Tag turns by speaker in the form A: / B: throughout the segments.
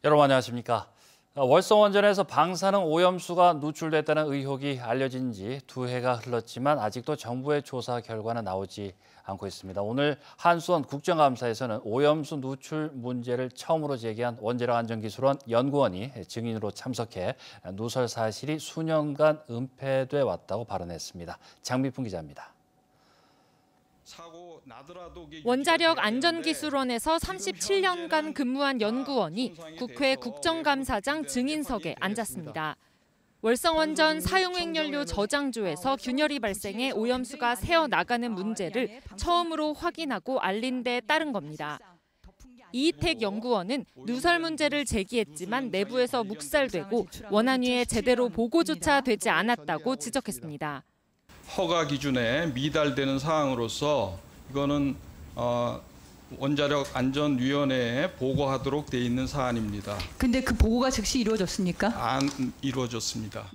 A: 여러분 안녕하십니까? 월성원전에서 방사능 오염수가 누출됐다는 의혹이 알려진 지 2해가 흘렀지만 아직도 정부의 조사 결과는 나오지 않고 있습니다. 오늘 한수원 국정감사에서는 오염수 누출 문제를 처음으로 제기한 원자력안전기술원 연구원이 증인으로 참석해 누설 사실이 수년간 은폐돼 왔다고 발언했습니다. 장미풍 기자입니다.
B: 원자력 안전기술원에서 37년간 근무한 연구원이 국회 국정감사장 증인석에 앉았습니다. 월성원전 사용핵연료 저장조에서 균열이 발생해 오염수가 새어나가는 문제를 처음으로 확인하고 알린 데 따른 겁니다. 이희택 연구원은 누설 문제를 제기했지만 내부에서 묵살되고 원안위에 제대로 보고조차 되지 않았다고 지적했습니다.
C: 허가 기준에 미달되는 사항으로서 이거는 원자력 안전위원회에 보고하도록 돼 있는 사안입니다.
D: 근데 그 보고가 즉시 이루어졌습니까?
C: 안 이루어졌습니다.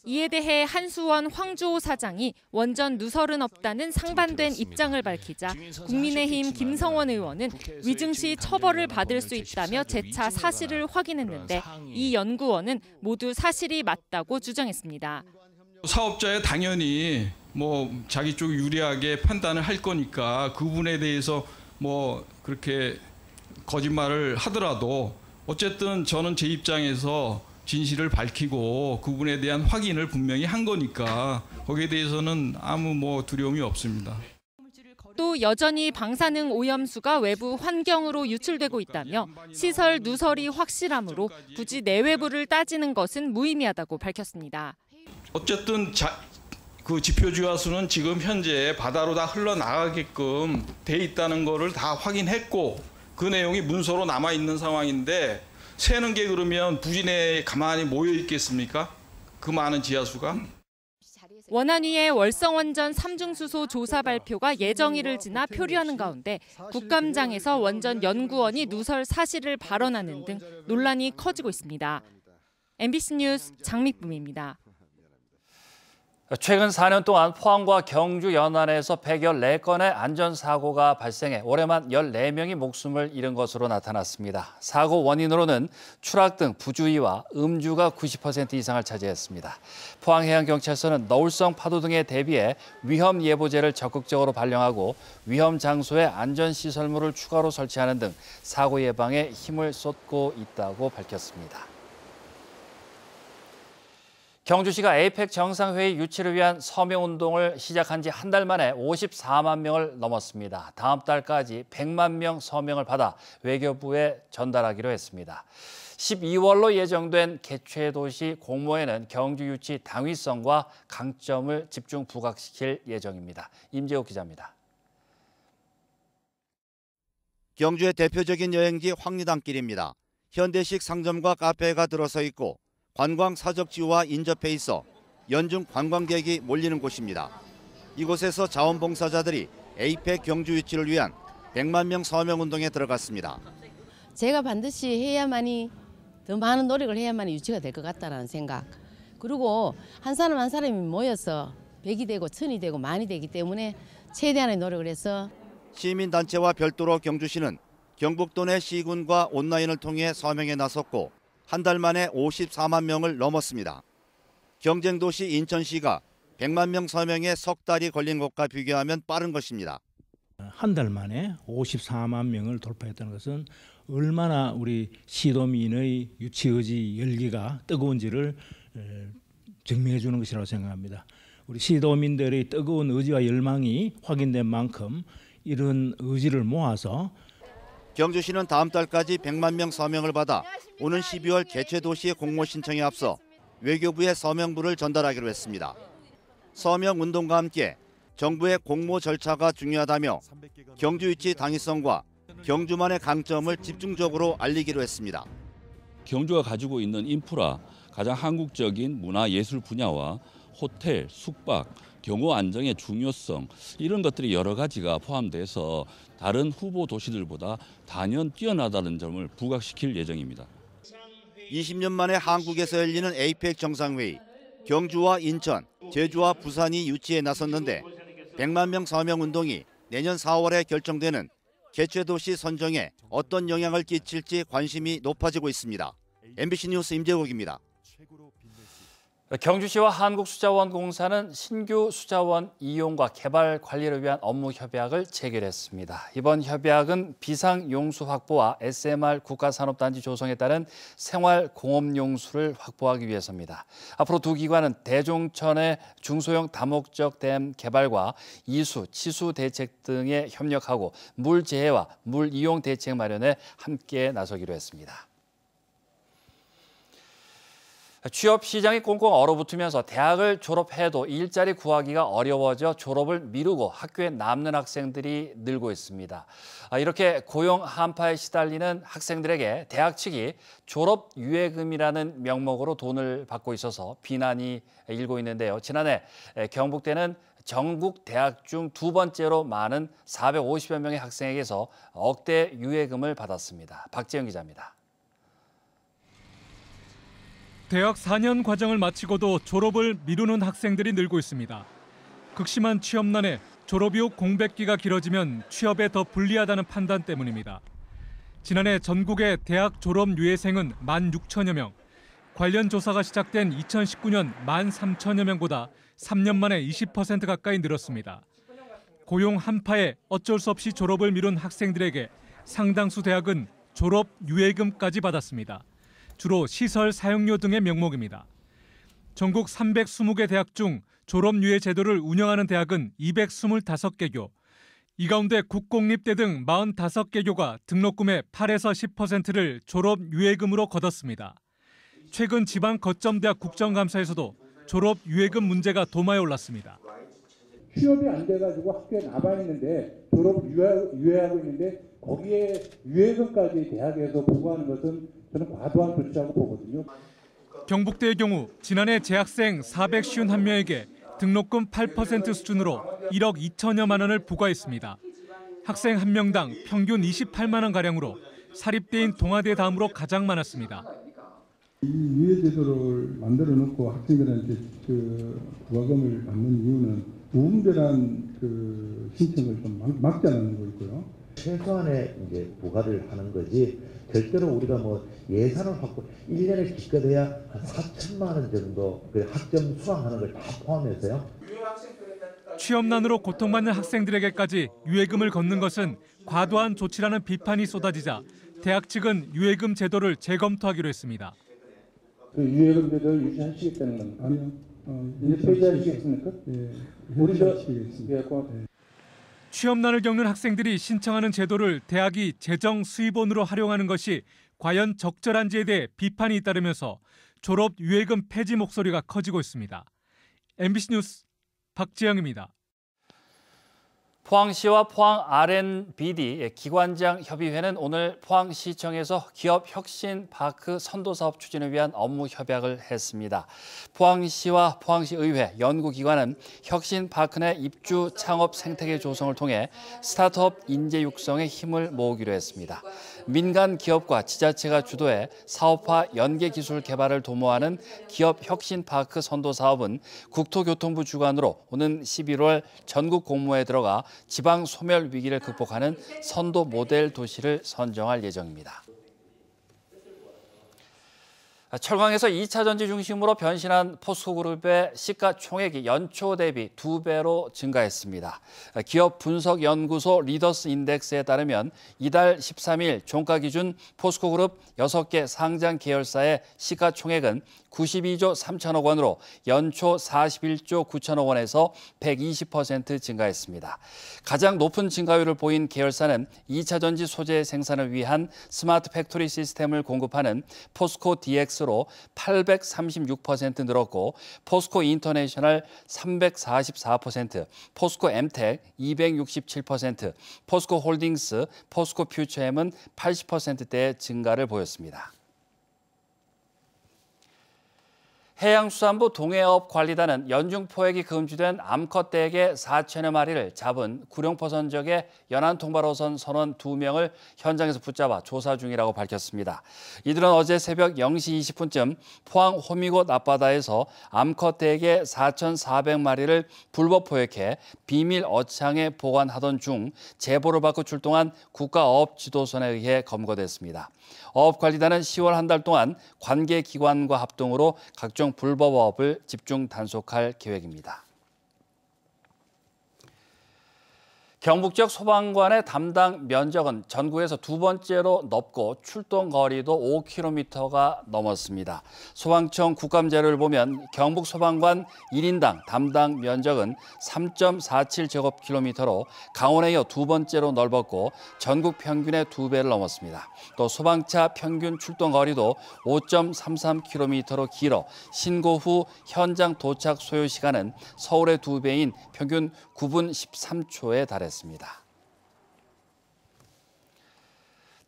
B: 이에 대해 한수원 황주호 사장이 원전 누설은 없다는 상반된 입장을 밝히자 국민의힘 김성원 의원은 위증 시 처벌을 받을 수 있다며 재차 사실을 확인했는데 이 연구원은 모두 사실이 맞다고 주장했습니다.
C: 사업자에 당연히 자기 쪽 유리하게 판단을 할 거니까 그 부분에 대해서 그렇게 거짓말을 하더라도 어쨌든 저는 제 입장에서 진실을 밝히고 그 부분에 대한 확인을 분명히 한 거니까 거기에 대해서는 아무 두려움이 없습니다.
B: 또 여전히 방사능 오염수가 외부 환경으로 유출되고 있다며 시설 누설이 확실하므로 굳이 내외부를 따지는 것은 무의미하다고 밝혔습니다.
C: 어쨌든 그 지표지화수는 지금 현재 바다로 다 흘러나가게끔 돼 있다는 거를 다 확인했고 그 내용이 문서로 남아 있는 상황인데 새는 게 그러면 부진에 가만히 모여 있겠습니까? 그 많은 지하수가?
B: 원안위의 월성원전 3중수소 조사 발표가 예정일을 지나 표류하는 가운데 국감장에서 원전 연구원이 누설 사실을 발언하는 등 논란이 커지고 있습니다. MBC 뉴스 장미쁨입니다.
A: 최근 4년 동안 포항과 경주 연안에서 114건의 안전사고가 발생해 올해만 14명이 목숨을 잃은 것으로 나타났습니다. 사고 원인으로는 추락 등 부주의와 음주가 90% 이상을 차지했습니다. 포항해양경찰서는 너울성 파도 등에 대비해 위험예보제를 적극적으로 발령하고 위험 장소에 안전시설물을 추가로 설치하는 등 사고 예방에 힘을 쏟고 있다고 밝혔습니다. 경주시가 에이펙 정상회의 유치를 위한 서명운동을 시작한 지 한 달 만에 54만 명을 넘었습니다. 다음 달까지 100만 명 서명을 받아 외교부에 전달하기로 했습니다. 12월로 예정된 개최도시 공모에는 경주 유치 당위성과 강점을 집중 부각시킬 예정입니다. 임재욱 기자입니다.
E: 경주의 대표적인 여행지 황리단길입니다. 현대식 상점과 카페가 들어서 있고 관광 사적지와 인접해 있어 연중 관광객이 몰리는 곳입니다. 이곳에서 자원봉사자들이 에이펙 경주 유치를 위한 100만 명 서명운동에 들어갔습니다.
F: 제가 반드시 해야만이 더 많은 노력을 해야만 유치가 될 것 같다는 생각. 그리고 한 사람 한 사람이 모여서 100이 되고 1000이 되고 만이 되기 때문에 최대한의 노력을 해서
E: 시민단체와 별도로 경주시는 경북도 내 시군과 온라인을 통해 서명에 나섰고 한 달 만에 54만 명을 넘었습니다. 경쟁도시 인천시가 100만 명 서명에 석 달이 걸린 것과 비교하면 빠른 것입니다.
G: 한 달 만에 54만 명을 돌파했다는 것은 얼마나 우리 시도민의 유치 의지 열기가 뜨거운지를 증명해 주는 것이라고 생각합니다. 우리 시도민들의 뜨거운 의지와 열망이 확인된 만큼 이런 의지를 모아서
E: 경주시는 다음 달까지 100만 명 서명을 받아 오는 12월 개최도시의 공모 신청에 앞서 외교부에 서명부를 전달하기로 했습니다. 서명운동과 함께 정부의 공모 절차가 중요하다며 경주 유치 당위성과 경주만의 강점을 집중적으로 알리기로 했습니다.
H: 경주가 가지고 있는 인프라, 가장 한국적인 문화예술 분야와 호텔, 숙박, 경호 안정의 중요성 이런 것들이 여러 가지가 포함돼서 다른 후보 도시들보다 단연 뛰어나다는 점을 부각시킬 예정입니다.
E: 20년 만에 한국에서 열리는 에이펙 정상회의, 경주와 인천, 제주와 부산이 유치에 나섰는데 100만 명 서명운동이 내년 4월에 결정되는 개최도시 선정에 어떤 영향을 끼칠지 관심이 높아지고 있습니다. MBC 뉴스 임재국입니다.
A: 경주시와 한국수자원공사는 신규 수자원 이용과 개발 관리를 위한 업무 협약을 체결했습니다. 이번 협약은 비상용수 확보와 SMR 국가산업단지 조성에 따른 생활공업용수를 확보하기 위해서입니다. 앞으로 두 기관은 대종천의 중소형 다목적 댐 개발과 이수, 치수 대책 등에 협력하고 물 재해와 물 이용 대책 마련에 함께 나서기로 했습니다. 취업 시장이 꽁꽁 얼어붙으면서 대학을 졸업해도 일자리 구하기가 어려워져 졸업을 미루고 학교에 남는 학생들이 늘고 있습니다. 이렇게 고용 한파에 시달리는 학생들에게 대학 측이 졸업 유예금이라는 명목으로 돈을 받고 있어서 비난이 일고 있는데요. 지난해 경북대는 전국 대학 중 두 번째로 많은 450여 명의 학생에게서 억대 유예금을 받았습니다. 박재영 기자입니다.
I: 대학 4년 과정을 마치고도 졸업을 미루는 학생들이 늘고 있습니다. 극심한 취업난에 졸업 이후 공백기가 길어지면 취업에 더 불리하다는 판단 때문입니다. 지난해 전국의 대학 졸업 유예생은 16,000여 명, 관련 조사가 시작된 2019년 13,000여 명보다 3년 만에 20% 가까이 늘었습니다. 고용 한파에 어쩔 수 없이 졸업을 미룬 학생들에게 상당수 대학은 졸업 유예금까지 받았습니다. 주로 시설 사용료 등의 명목입니다. 전국 320개 대학 중 졸업유예 제도를 운영하는 대학은 225개교, 이 가운데 국공립대 등 45개교가 등록금의 8에서 10%를 졸업유예금으로 거뒀습니다. 최근 지방 거점대학 국정감사에서도 졸업유예금 문제가 도마에 올랐습니다.
J: 취업이 안 돼가지고 학교에 남아있는데 졸업 유예하고 있는데 거기에 유예금까지 대학에서 보고하는 것은 저는 과도한 조치라고 보거든요.
I: 경북대의 경우 지난해 재학생 451명에게 등록금 8% 수준으로 1억 2천여만 원을 부과했습니다. 학생 한 명당 평균 28만 원가량으로 사립대인 동아대 다음으로 가장 많았습니다.
J: 이 유예 제도를 만들어 놓고 학생들한테 부과금을 받는 이유는 무분별한 신청을 좀 막자는 거고요.
K: 최소한의 이제 부과를 하는 거지 절대로 우리가 예산을 확보 1년에 기껏해야 한 4천만 원 정도 학점 수강하는 걸 다 포함해서요.
I: 취업난으로 고통받는 학생들에게까지 유예금을 걷는 것은 과도한 조치라는 비판이 쏟아지자 대학 측은 유예금 제도를 재검토하기로 했습니다.
J: 그 유예금 제도를 유지하시겠다는 건 아니요. 이제 폐지하시겠습니까? 예. 우리도
I: 취업난을 겪는 학생들이 신청하는 제도를 대학이 재정 수입원으로 활용하는 것이 과연 적절한지에 대해 비판이 잇따르면서 졸업 유예금 폐지 목소리가 커지고 있습니다. MBC 뉴스 박재영입니다.
A: 포항시와 포항 R&BD 기관장 협의회는 오늘 포항시청에서 기업 혁신 파크 선도 사업 추진을 위한 업무 협약을 했습니다. 포항시와 포항시의회, 연구기관은 혁신 파크 내 입주 창업 생태계 조성을 통해 스타트업 인재 육성에 힘을 모으기로 했습니다. 민간 기업과 지자체가 주도해 사업화 연계 기술 개발을 도모하는 기업 혁신 파크 선도 사업은 국토교통부 주관으로 오는 11월 전국 공모에 들어가 지방 소멸 위기를 극복하는 선도 모델 도시를 선정할 예정입니다. 철강에서 2차 전지 중심으로 변신한 포스코그룹의 시가총액이 연초 대비 2배로 증가했습니다. 기업 분석 연구소 리더스 인덱스에 따르면 이달 13일 종가 기준 포스코그룹 6개 상장 계열사의 시가총액은 92조 3천억 원으로 연초 41조 9천억 원에서 120% 증가했습니다. 가장 높은 증가율을 보인 계열사는 2차 전지 소재 생산을 위한 스마트 팩토리 시스템을 공급하는 포스코 DX로 836% 늘었고 포스코 인터내셔널 344%, 포스코 엠텍 267%, 포스코 홀딩스, 포스코 퓨처엠은 80%대의 증가를 보였습니다. 해양수산부 동해업관리단은 연중 포획이 금지된 암컷 대게 4천여 마리를 잡은 구룡포 선적의 연안 통발호선 선원 2명을 현장에서 붙잡아 조사 중이라고 밝혔습니다. 이들은 어제 새벽 0시 20분쯤 포항 호미곶 앞바다에서 암컷 대게 4,400마리를 불법 포획해 비밀 어창에 보관하던 중 제보를 받고 출동한 국가어업지도선에 의해 검거됐습니다. 어업관리단은 10월 한 달 동안 관계기관과 합동으로 각종 불법 어업을 집중 단속할 계획입니다. 경북 지역 소방관의 담당 면적은 전국에서 두 번째로 넓고 출동 거리도 5km가 넘었습니다. 소방청 국감 자료를 보면 경북 소방관 1인당 담당 면적은 3.47제곱킬로미터로 강원에 이어 두 번째로 넓었고 전국 평균의 2배를 넘었습니다. 또 소방차 평균 출동 거리도 5.33km로 길어 신고 후 현장 도착 소요 시간은 서울의 2배인 평균 9분 13초에 달했습니다.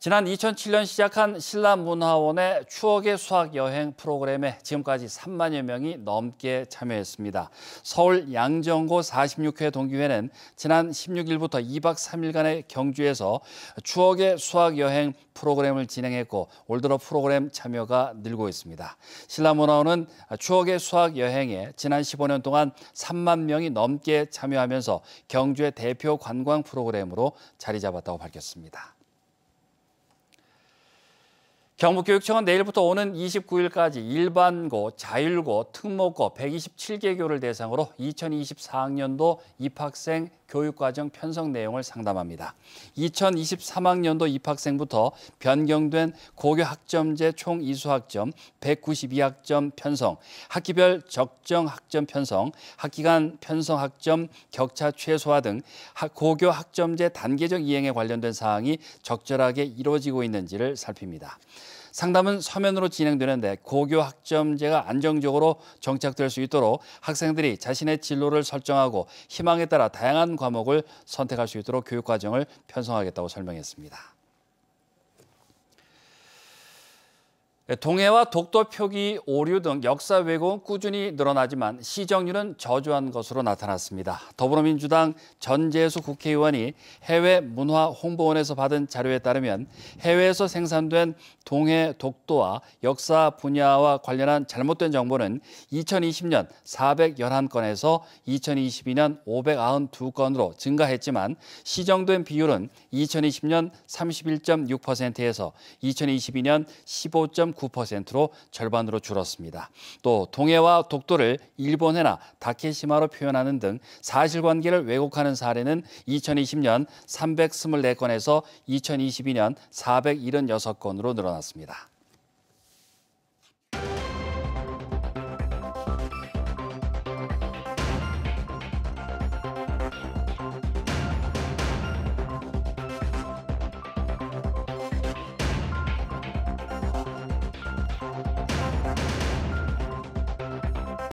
A: 지난 2007년 시작한 신라문화원의 추억의 수학 여행 프로그램에 지금까지 3만여 명이 넘게 참여했습니다. 서울 양정고 46회 동기회는 지난 16일부터 2박 3일간의 경주에서 추억의 수학 여행 프로그램을 진행했고 올 들어 프로그램 참여가 늘고 있습니다. 신라문화원은 추억의 수학 여행에 지난 15년 동안 3만 명이 넘게 참여하면서 경주의 대표 관광 프로그램으로 자리 잡았다고 밝혔습니다. 경북교육청은 내일부터 오는 29일까지 일반고, 자율고, 특목고 127개교를 대상으로 2024학년도 입학생 교육과정 편성 내용을 상담합니다. 2023학년도 입학생부터 변경된 고교 학점제 총 이수학점 192학점 편성, 학기별 적정 학점 편성, 학기간 편성 학점 격차 최소화 등 고교 학점제 단계적 이행에 관련된 사항이 적절하게 이루어지고 있는지를 살핍니다. 상담은 서면으로 진행되는데 고교 학점제가 안정적으로 정착될 수 있도록 학생들이 자신의 진로를 설정하고 희망에 따라 다양한 과목을 선택할 수 있도록 교육과정을 편성하겠다고 설명했습니다. 동해와 독도 표기 오류 등 역사 왜곡은 꾸준히 늘어나지만 시정률은 저조한 것으로 나타났습니다. 더불어민주당 전재수 국회의원이 해외 문화 홍보원에서 받은 자료에 따르면 해외에서 생산된 동해 독도와 역사 분야와 관련한 잘못된 정보는 2020년 411건에서 2022년 592건으로 증가했지만 시정된 비율은 2020년 31.6%에서 2022년 15.9%로 절반으로 줄었습니다. 또 동해와 독도를 일본해나 다케시마로 표현하는 등 사실관계를 왜곡하는 사례는 2020년 324건에서 2022년 476건으로 늘어났습니다.